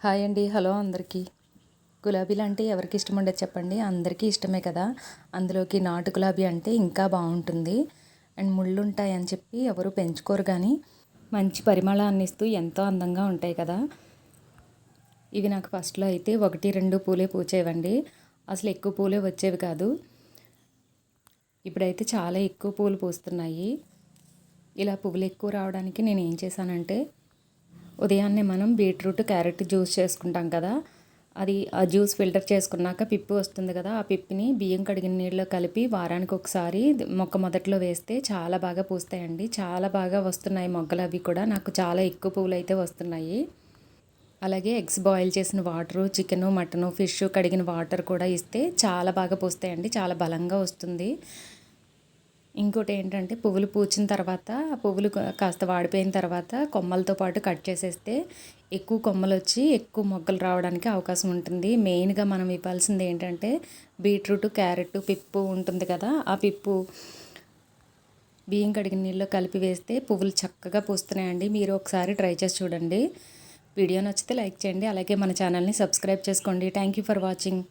Hi అండి. Hello అందరికీ. గులాబీలు అంటే ఎవరికి ఇష్టం ఉండదు చెప్పండి? అందరికీ ఇష్టమే కదా! అందులోకి నాటు గులాబీ అంటే ఇంకా బాగుంటుంది. అండ్ ముళ్ళు ఉంటాయని చెప్పి ఎవరు పెంచుకోరు కానీ మంచి పరిమళాన్ని ఇస్తూ ఎంతో అందంగా ఉంటాయి కదా! ఇవి నాకు ఫస్ట్‌లో అయితే 1, 2 పూలే పూచేవండి. అసలు ఎక్కువ పూలే వచ్చేవి కాదు. ఇప్పుడైతే చాలా ఎక్కువ పూలు పూస్తున్నాయి. ఇలా పువ్వులు ఎక్కువ రావడానికి నేను ఏం చేశానంటే, ఉదయాన్నే మనం బీట్రూట్, క్యారెట్ జ్యూస్ చేసుకుంటాం కదా! ఆ జ్యూస్ ఫిల్టర్ చేసుకున్నాక పిప్పి వస్తుంది కదా! ఆ పిప్పిని బియ్యం కడిగిన నీళ్ళలో కలిపి వారానికి ఒకసారి మొక్క మొదట్లో వేస్తే చాలా బాగా పూస్తాయండి. చాలా బాగా వస్తున్నాయి మొగ్గలు అవి కూడా. నాకు చాలా ఎక్కువ పువ్వులైతే వస్తున్నాయి. అలాగే ఎగ్స్ బాయిల్ చేసిన వాటరు, చికెను, మటను, ఫిష్ కడిగిన వాటర్ కూడా ఇస్తే చాలా బాగా పూస్తాయండి. చాలా బలంగా వస్తుంది. ఇంకోటి ఏంటంటే పువ్వులు పూచిన తర్వాత ఆ పువ్వులు కాస్త వాడిపోయిన తర్వాత కొమ్మలతో పాటు కట్ చేసేస్తే ఎక్కువ కొమ్మలు వచ్చి ఎక్కువ మొగ్గలు రావడానికి అవకాశం ఉంటుంది. మెయిన్గా మనం ఇవ్వాల్సింది ఏంటంటే బీట్రూట్, క్యారెట్ పిప్పు ఉంటుంది కదా! ఆ పిప్పు బియ్యం కడిగిన నీళ్ళలో కలిపి వేస్తే పువ్వులు చక్కగా పూస్తున్నాయండి. మీరు ఒకసారి ట్రై చేసి చూడండి. వీడియో నచ్చితే లైక్ చేయండి. అలాగే మన ఛానల్ని సబ్స్క్రైబ్ చేసుకోండి. Thank you for watching.